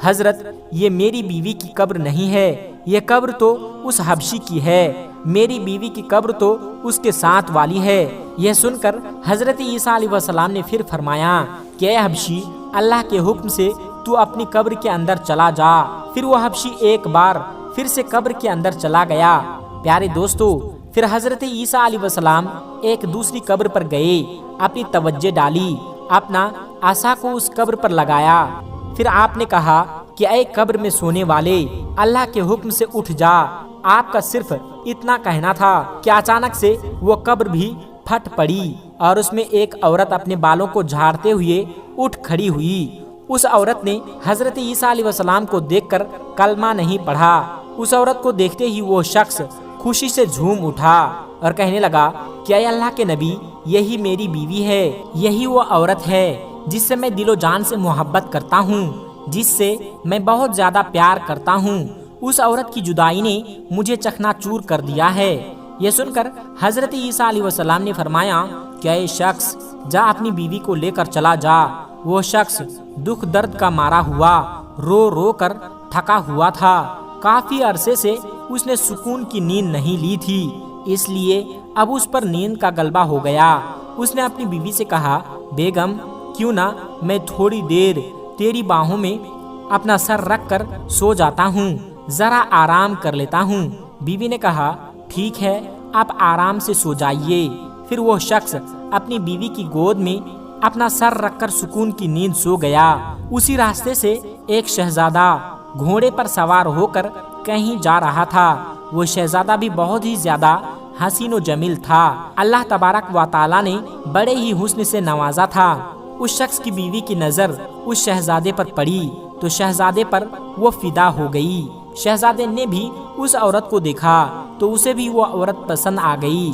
حضرت یہ میری بیوی کی قبر نہیں ہے، یہ قبر تو اس حبشی کی ہے، میری بیوی کی قبر تو اس کے ساتھ والی ہے۔ یہ سن کر حضرت عیسیٰ علیہ السلام نے پھر فرمایا کہ اے حبشی، اللہ کے حکم سے تو اپنی قبر کے اندر چلا جا۔ پھر وہ حبشی ایک بار پھر سے قبر کے اندر چلا گیا۔ پیارے دوستو، پھر حضرت عیسیٰ علیہ السلام ایک دوسری قبر پر گئے، اپنی توجہ ڈالی، اپنا عصا کو اس قبر پر لگایا۔ پھر آپ نے کہا کہ اے قبر میں سونے والے، اللہ کے حکم سے اٹھ جا۔ آپ کا صرف اتنا کہنا تھا کہ اچانک سے وہ قبر بھی پھٹ پڑی اور اس میں ایک عورت اپنے بالوں کو جھاڑتے ہوئے اٹھ کھڑی ہوئی۔ اس عورت نے حضرت عیسیٰ علیہ السلام کو دیکھ کر کلمہ نہیں پڑھا۔ اس عورت کو دیکھتے ہی وہ شخص خوشی سے جھوم اٹھا اور کہنے لگا کہ اے اللہ کے نبی، یہی میری بیوی ہے، یہی وہ عورت ہے جس سے میں دل و جان سے محبت کرتا ہوں، جس سے میں بہت زیادہ پیار کرتا ہوں۔ اس عورت کی جدائی نے مجھے چکنا چور کر دیا ہے۔ یہ سن کر حضرت عیسیٰ علیہ السلام نے فرمایا کہ اے شخص، جا اپنی بیوی کو لے کر چلا جا۔ وہ شخص دکھ درد کا مارا ہوا رو رو کر تھکا ہوا تھا۔ کافی عرصے سے اس نے سکون کی نیند نہیں لی تھی، اس لیے اب اس پر نیند کا غلبہ ہو گیا۔ اس نے اپنی بیوی سے کہا، بیگم، کیوں نہ میں تھوڑی دیر تیری باہوں میں اپنا سر رکھ کر سو جاتا ہوں، ذرا آرام کر لیتا ہوں۔ بیوی نے کہا، ٹھیک ہے، آپ آرام سے سو جائیے۔ پھر وہ شخص اپنی بیوی کی گود میں اپنا سر رکھ کر سکون کی نیند سو گیا۔ اسی راستے سے ایک شہزادہ گھوڑے پر سوار ہو کر کہیں جا رہا تھا۔ وہ شہزادہ بھی بہت ہی زیادہ حسین و جمیل تھا۔ اللہ تبارک و تعالی نے بڑے ہی حسن سے نوازا تھا۔ اس شخص کی بیوی کی نظر اس شہزادے پر پڑی تو شہزادے پر وہ فدا ہو گئی۔ شہزادے نے بھی اس عورت کو دیکھا تو اسے بھی وہ عورت پسند آ گئی۔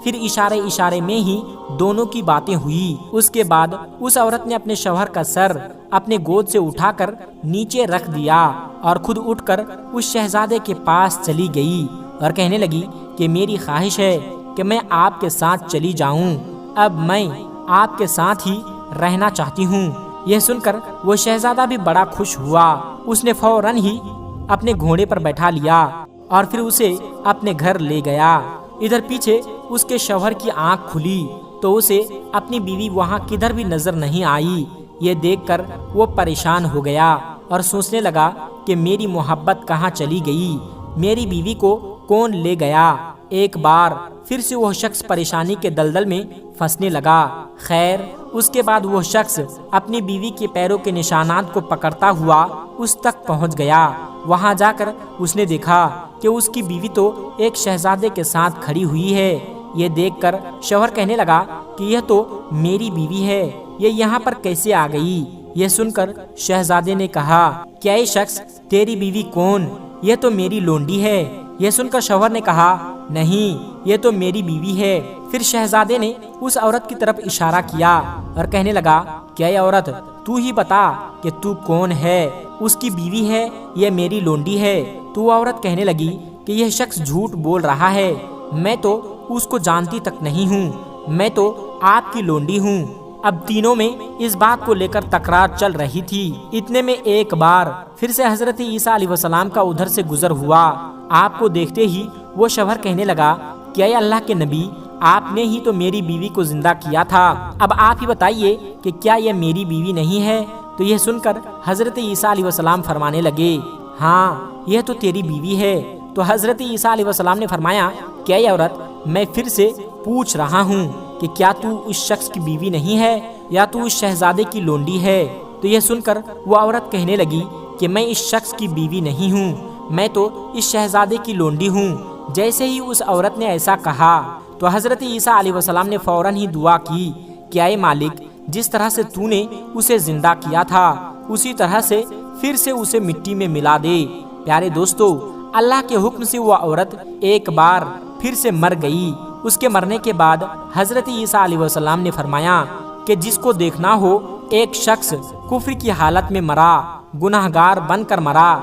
پھر اشارے اشارے میں ہی دونوں کی باتیں ہوئی۔ اس کے بعد اس عورت نے اپنے شوہر کا سر اپنے گود سے اٹھا کر نیچے رکھ دیا اور خود اٹھ کر اس شہزادے کے پاس چلی گئی اور کہنے لگی کہ میری خواہش ہے کہ میں آپ کے ساتھ چلی جاؤں، اب میں آپ کے ساتھ ہی رہنا چاہتی ہوں۔ یہ سن کر وہ شہزادہ بھی بڑا خوش ہوا۔ اس نے فوراً ہی اپنے گھوڑے پر بیٹھا لیا اور پھر اسے اپنے گھر لے گیا۔ ادھر پیچھے اس کے شوہر کی آنکھ کھلی تو اسے اپنی بیوی وہاں کدھر بھی نظر نہیں آئی۔ یہ دیکھ کر وہ پریشان ہو گیا اور سوچنے لگا کہ میری محبت کہاں چلی گئی، میری بیوی کو کون لے گیا۔ ایک بار پھر سے وہ شخص پریشانی کے دلدل میں پھنسنے لگا۔ خیر، اس کے بعد وہ شخص اپنی بیوی کے پیروں کے نشانات کو پکڑتا ہوا اس تک پہنچ گیا۔ وہاں جا کر اس نے دیکھا کہ اس کی بیوی تو ایک شہزادے کے ساتھ کھڑی ہوئی ہے۔ یہ دیکھ کر شوہر کہنے لگا کہ یہ تو میری بیوی ہے، یہ یہاں پر کیسے آ گئی؟ یہ سن کر شہزادے نے کہا، کیا یہ شخص تیری بیوی کون؟ یہ تو میری لونڈی ہے۔ یہ سن کر شوہر نے کہا، نہیں، یہ تو میری بیوی ہے۔ پھر شہزادے نے اس عورت کی طرف اشارہ کیا اور کہنے لگا، کیا یہ عورت تو ہی بتا کہ تو کون ہے، اس کی بیوی ہے یا میری لونڈی ہے؟ تو وہ عورت کہنے لگی کہ یہ شخص جھوٹ بول رہا ہے، میں تو اس کو جانتی تک نہیں ہوں، میں تو آپ کی لونڈی ہوں۔ اب تینوں میں اس بات کو لے کر تکرار چل رہی تھی۔ اتنے میں ایک بار پھر سے حضرت عیسیٰ علیہ السلام کا ادھر سے گزر ہوا۔ آپ کو دیکھتے ہی وہ شوہر کہنے لگا کہ اے اللہ کے نبی، آپ نے ہی تو میری بیوی کو زندہ کیا تھا، اب آپ ہی بتائیے کہ کیا یہ میری بیوی نہیں ہے؟ تو یہ سن کر حضرت عیسیٰ علیہ السلام فرمانے لگے، ہاں، یہ تو تیری بیوی ہے۔ تو حضرت عیسیٰ علیہ السلام نے فرمایا کہ اے عورت، میں پھر سے پوچھ رہا ہوں کہ کیا تو اس شخص کی بیوی نہیں ہے یا تو اس شہزادے کی لونڈی ہے؟ تو یہ سن کر وہ عورت کہنے لگی کہ میں اس شخص کی بیوی نہیں ہوں، میں تو اس شہزادے کی لونڈی ہوں۔ جیسے ہی اس عورت نے ایسا کہا تو حضرت عیسیٰ علیہ السلام نے فوراً ہی دعا کی کہ اے مالک، جس طرح سے تو نے اسے زندہ کیا تھا اسی طرح سے پھر سے اسے مٹی میں ملا دے۔ پیارے دوستو، اللہ کے حکم سے وہ عورت ایک بار پھر سے مر گئی۔ اس کے مرنے کے بعد حضرت عیسیٰ علیہ السلام نے فرمایا کہ جس کو دیکھنا ہو، ایک شخص کفر کی حالت میں مرا، گناہگار بن کر مرا،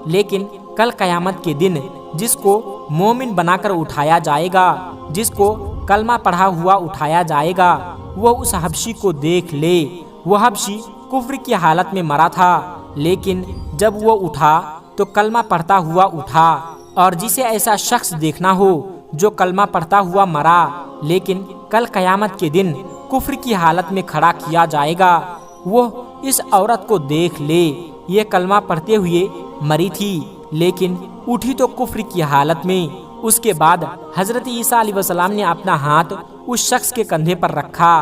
لیکن کل قیامت کے دن جس کو مومن بنا کر اٹھایا جائے گا، جس کو کلمہ پڑھا ہوا اٹھایا جائے گا، وہ اس حبشی کو دیکھ لے۔ وہ حبشی کفر کی حالت میں مرا تھا، لیکن جب وہ اٹھا تو کلمہ پڑھتا ہوا اٹھا، اور جسے ایسا شخص دیکھنا ہو جو کلمہ پڑھتا ہوا مرا لیکن کل قیامت کے دن کفر کی حالت میں کھڑا کیا جائے گا، وہ اس عورت کو دیکھ لے، یہ کلمہ پڑھتے ہوئے مری تھی لیکن اٹھی تو کفر کی حالت میں۔ اس کے بعد حضرت عیسیٰ علیہ السلام نے اپنا ہاتھ اس شخص کے کندھے پر رکھا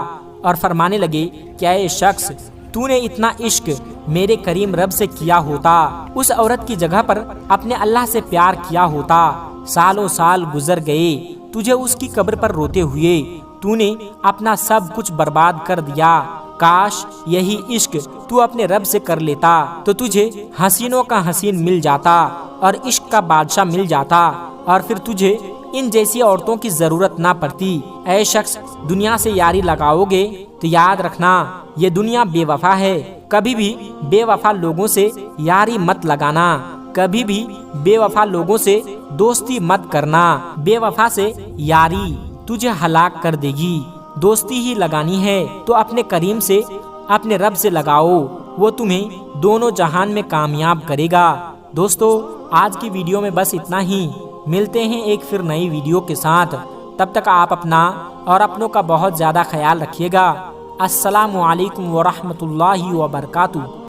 اور فرمانے لگے کہ اے شخص، تو نے اتنا عشق میرے کریم رب سے کیا ہوتا، اس عورت کی جگہ پر اپنے اللہ سے پیار کیا ہوتا، سالوں سال گزر گئے تجھے اس کی قبر پر روتے ہوئے، تو نے اپنا سب کچھ برباد کر دیا، کاش یہی عشق تو اپنے رب سے کر لیتا تو تجھے حسینوں کا حسین مل جاتا اور عشق کا بادشاہ مل جاتا، اور پھر تجھے ان جیسی عورتوں کی ضرورت نہ پڑتی۔ اے شخص، دنیا سے یاری لگاؤ گے تو یاد رکھنا یہ دنیا بے وفا ہے، کبھی بھی بے وفا لوگوں سے یاری مت لگانا، کبھی بھی بے وفا لوگوں سے دوستی مت کرنا، بے وفا سے یاری تجھے ہلاک کر دے گی۔ دوستی ہی لگانی ہے تو اپنے کریم سے، اپنے رب سے لگاؤ، وہ تمہیں دونوں جہان میں کامیاب کرے گا۔ دوستو، آج کی ویڈیو میں بس اتنا ہی، ملتے ہیں ایک پھر نئی ویڈیو کے ساتھ، تب تک آپ اپنا اور اپنوں کا بہت زیادہ خیال رکھیے گا۔ السلام علیکم ورحمۃ اللہ وبرکاتہ۔